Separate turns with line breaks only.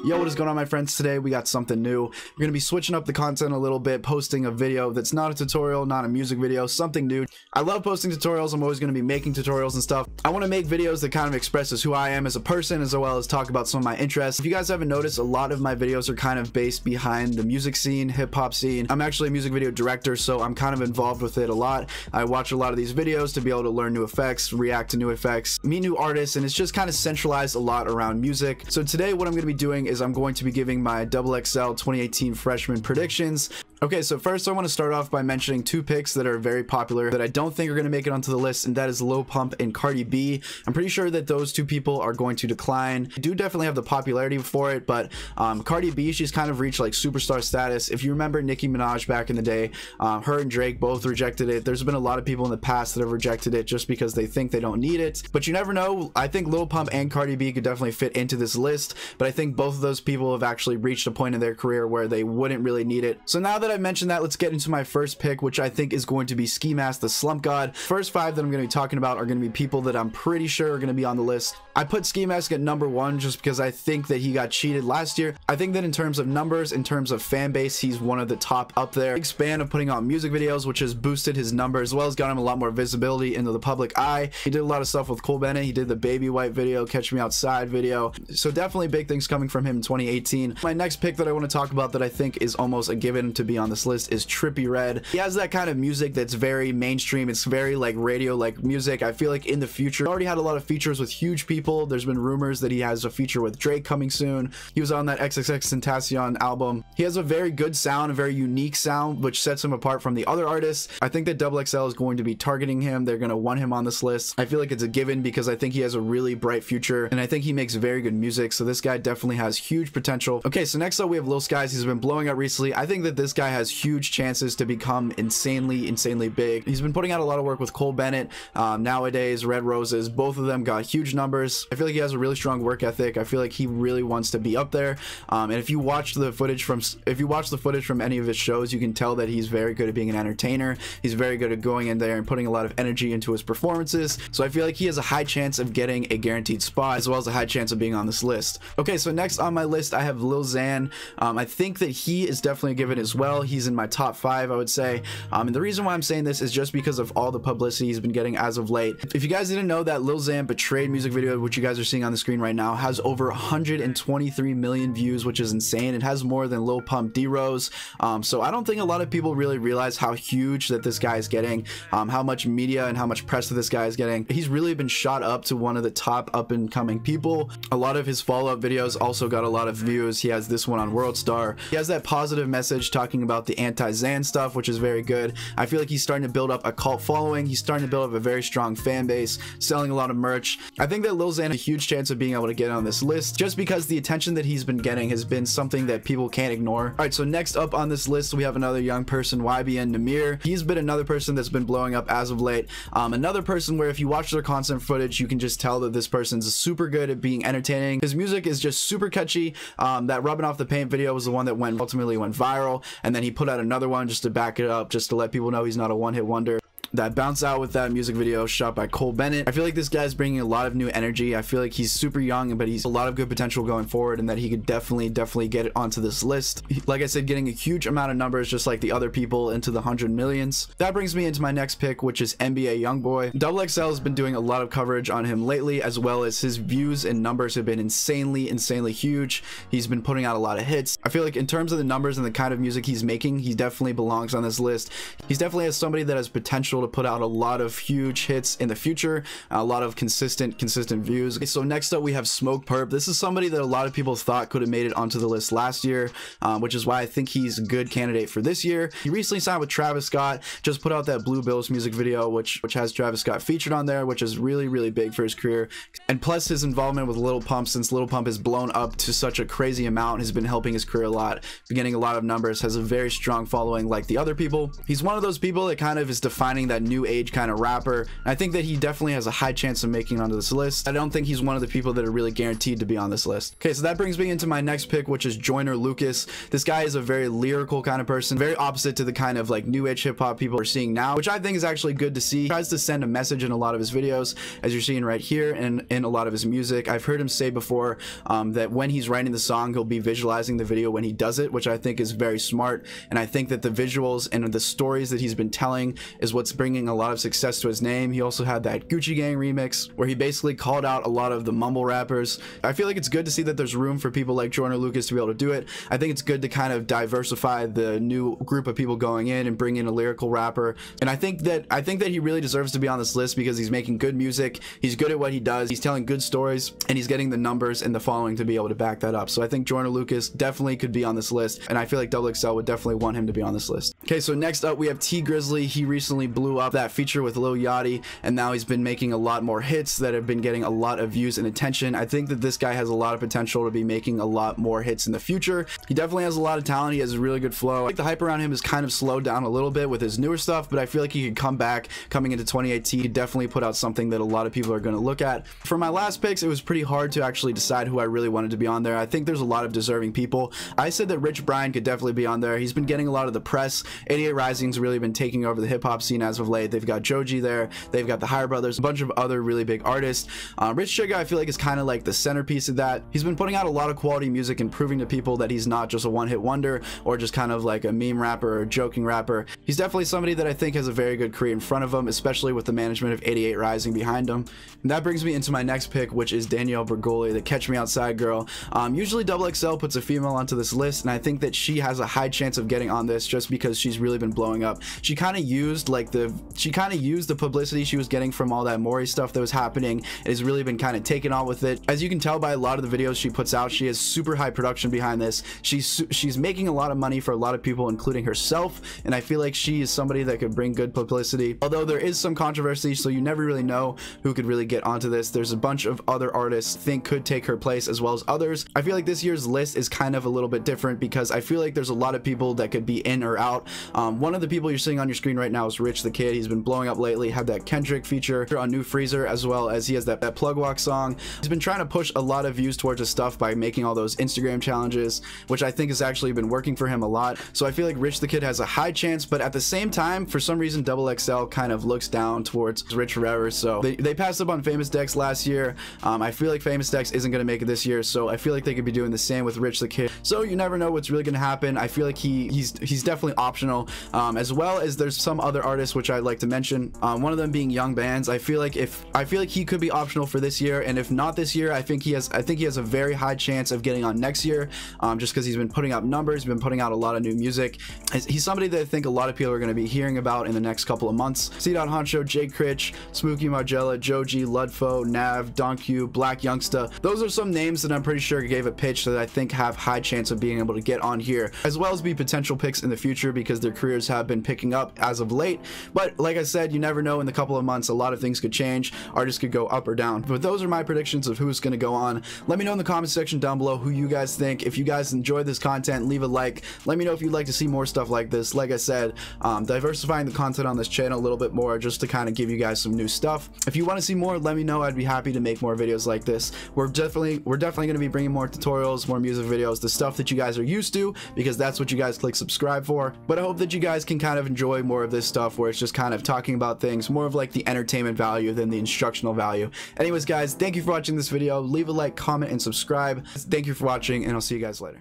Yo, what is going on, my friends? Today we got something new. We're going to be switching up the content a little bit, posting a video that's not a tutorial, not a music video, something new. I love posting tutorials. I'm always going to be making tutorials and stuff. I want to make videos that kind of expresses who I am as a person, as well as talk about some of my interests. If you guys haven't noticed, a lot of my videos are kind of based behind the music scene, hip-hop scene. I'm actually a music video director, so I'm kind of involved with it a lot. I watch a lot of these videos to be able to learn new effects, react to new effects, meet new artists, and it's just kind of centralized a lot around music. So today what I'm going to be doing is I'm going to be giving my XXL 2018 freshman predictions. Okay, so first I want to start off by mentioning two picks that are very popular that I don't think are going to make it onto the list, and that is Lil Pump and Cardi B. I'm pretty sure that those two people are going to decline. I do definitely have the popularity for it, but Cardi B, she's kind of reached like superstar status. If you remember Nicki Minaj back in the day, her and Drake both rejected it. There's been a lot of people in the past that have rejected it just because they think they don't need it, but you never know. I think Lil Pump and Cardi B could definitely fit into this list, but I think both of those people have actually reached a point in their career where they wouldn't really need it. So now that I've mentioned that, let's get into my first pick, which I think is going to be Ski Mask the Slump God. First five that I'm going to be talking about are going to be people that I'm pretty sure are going to be on the list. I put Ski Mask at number one just because I think that he got cheated last year. I think that in terms of numbers, in terms of fan base, he's one of the top up there. Big fan of putting out music videos, which has boosted his numbers as well as got him a lot more visibility into the public eye. He did a lot of stuff with Cole Bennett. He did the Baby White video, Catch Me Outside video. So definitely big things coming from him in 2018. My next pick that I want to talk about that I think is almost a given to be on this list is Trippie Redd. He has that kind of music that's very mainstream. It's very like radio like music. I feel like in the future, he already had a lot of features with huge people. There's been rumors that he has a feature with Drake coming soon. He was on that xxxtentacion album. He has a very good sound, a very unique sound, which sets him apart from the other artists. I think that XXL is going to be targeting him. They're going to want him on this list. I feel like it's a given because I think he has a really bright future, and I think he makes very good music. So this guy definitely has huge potential. Okay, so next up we have Lil Skies. He's been blowing up recently. I think that this guy has huge chances to become insanely big. He's been putting out a lot of work with Cole Bennett nowadays, Red Roses. Both of them got huge numbers. I feel like he has a really strong work ethic. I feel like he really wants to be up there. And if you watch the footage from any of his shows, you can tell that he's very good at being an entertainer. He's very good at going in there and putting a lot of energy into his performances. So I feel like he has a high chance of getting a guaranteed spot as well as a high chance of being on this list. Okay, so next on my list I have Lil Xan. I think that he is definitely a given as well. He's in my top 5, I would say. And the reason why I'm saying this is just because of all the publicity he's been getting as of late. If you guys didn't know, that Lil Xan Betrayed music video, which you guys are seeing on the screen right now, has over 123 million views, which is insane. It has more than Lil Pump D-Rose. So I don't think a lot of people really realize how huge that this guy is getting, how much media and how much press that this guy is getting. He's really been shot up to one of the top up and coming people. A lot of his follow-up videos also got a lot of views. He has this one on World Star. He has that positive message talking about the anti-Xan stuff, which is very good. I feel like he's starting to build up a cult following. He's starting to build up a very strong fan base, selling a lot of merch. I think that Lil Xan has a huge chance of being able to get on this list just because the attention that he's been getting has been something that people can't ignore. All right, so next up on this list we have another young person, YBN NAHMIR. He's been another person that's been blowing up as of late. Another person where if you watch their content footage, you can just tell that this person's super good at being entertaining. His music is just super catchy. That Rubbing Off the Paint video was the one that ultimately went viral, and then he put out another one just to back it up, just to let people know he's not a one-hit wonder. That Bounce Out with that music video shot by Cole Bennett. I feel like this guy's bringing a lot of new energy. I feel like he's super young, but he's a lot of good potential going forward, and that he could definitely get it onto this list. Like I said, getting a huge amount of numbers just like the other people into the 100 millions. That brings me into my next pick, which is NBA YoungBoy. XXL has been doing a lot of coverage on him lately, as well as his views and numbers have been insanely huge. He's been putting out a lot of hits. I feel like in terms of the numbers and the kind of music he's making, he definitely belongs on this list. He's definitely as somebody that has potential to put out a lot of huge hits in the future, a lot of consistent views. Okay, so next up we have Smokepurpp. This is somebody that a lot of people thought could have made it onto the list last year, which is why I think he's a good candidate for this year. He recently signed with Travis Scott, just put out that Blue Bills music video, which has Travis Scott featured on there, which is really big for his career. And plus his involvement with Lil Pump, since Lil Pump has blown up to such a crazy amount, has been helping his career a lot, getting a lot of numbers, has a very strong following like the other people. He's one of those people that kind of is defining being that new age kind of rapper. And I think that he definitely has a high chance of making it onto this list. I don't think he's one of the people that are really guaranteed to be on this list. Okay, so that brings me into my next pick, which is Joyner Lucas. This guy is a very lyrical kind of person, very opposite to the kind of like new age hip hop people are seeing now, which I think is actually good to see. He tries to send a message in a lot of his videos, as you're seeing right here, and in a lot of his music. I've heard him say before that when he's writing the song, he'll be visualizing the video when he does it, which I think is very smart. And I think that the visuals and the stories that he's been telling is what's bringing a lot of success to his name. He also had that Gucci Gang remix where he basically called out a lot of the mumble rappers. I feel like it's good to see that there's room for people like Joyner Lucas to be able to do it. I think it's good to kind of diversify the new group of people going in and bring in a lyrical rapper. And I think that he really deserves to be on this list because he's making good music, he's good at what he does, he's telling good stories, and he's getting the numbers and the following to be able to back that up. So I think Joyner Lucas definitely could be on this list, and I feel like XXL would definitely want him to be on this list. Okay, so next up we have GRIZZLY. He recently blew up that feature with Lil Yachty, and now he's been making a lot more hits that have been getting a lot of views and attention. I think that this guy has a lot of potential to be making a lot more hits in the future. He definitely has a lot of talent, he has a really good flow. I think the hype around him is kind of slowed down a little bit with his newer stuff, but I feel like he could come back coming into 2018. He definitely put out something that a lot of people are going to look at. For my last picks, it was pretty hard to actually decide who I really wanted to be on there. I think there's a lot of deserving people. I said that Rich Brian could definitely be on there. He's been getting a lot of the press. 88 Rising's really been taking over the hip-hop scene as of late. They've got Joji there, they've got the Higher Brothers, a bunch of other really big artists. Rich Chigga, I feel like, is kind of like the centerpiece of that. He's been putting out a lot of quality music and proving to people that he's not just a one-hit wonder or just kind of like a meme rapper or a joking rapper. He's definitely somebody that I think has a very good career in front of him, especially with the management of 88 Rising behind him. And that brings me into my next pick, which is Danielle Bregoli, the Catch Me Outside girl. Usually XXL puts a female onto this list, and I think that she has a high chance of getting on this just because she's really been blowing up. She kind of used the publicity she was getting from all that Maury stuff that was happening, and has really been kind of taken on with it. As you can tell by a lot of the videos she puts out, she has super high production behind this. She's making a lot of money for a lot of people, including herself, and I feel like she is somebody that could bring good publicity. Although there is some controversy, so you never really know who could really get onto this. There's a bunch of other artists I think could take her place as well as others. I feel like this year's list is kind of a little bit different because I feel like there's a lot of people that could be in or out. One of the people you're seeing on your screen right now is Rich the Kid. He's been blowing up lately, had that Kendrick feature on New Freezer, as well as he has that Plug Walk song. He's been trying to push a lot of views towards his stuff by making all those Instagram challenges, which I think has actually been working for him a lot. So I feel like Rich the Kid has a high chance, but at the same time, for some reason, XXL kind of looks down towards Rich forever. So they passed up on Famous Dex last year. I feel like Famous Dex isn't going to make it this year, so I feel like they could be doing the same with Rich the Kid. So you never know what's really going to happen. I feel like he's definitely optional, as well as there's some other artists which I'd like to mention. One of them being Young Bands. I feel like he could be optional for this year, and if not this year, I think he has a very high chance of getting on next year, just because he's been putting out numbers, been putting out a lot of new music. He's somebody that I think a lot of people are going to be hearing about in the next couple of months. C.Honcho, Jake Critch, Smokey Margella, Joji, Ludfo, Nav, Donq, Black Youngsta. Those are some names that I'm pretty sure gave a pitch that I think have high chance of being able to get on here, as well as be potential picks in the future because their careers have been picking up as of late. But like I said, you never know. In the couple of months, a lot of things could change. Artists could go up or down. But those are my predictions of who's going to go on. Let me know in the comment section down below who you guys think. If you guys enjoyed this content, leave a like. Let me know if you'd like to see more stuff like this. Like I said, diversifying the content on this channel a little bit more just to kind of give you guys some new stuff. If you want to see more, let me know. I'd be happy to make more videos like this. We're definitely going to be bringing more tutorials, more music videos, the stuff that you guys are used to, because that's what you guys click subscribe for. But I hope that you guys can kind of enjoy more of this stuff where it's just kind of talking about things, more of like the entertainment value than the instructional value. Anyways, guys, thank you for watching this video. Leave a like, comment, and subscribe. Thank you for watching, and I'll see you guys later.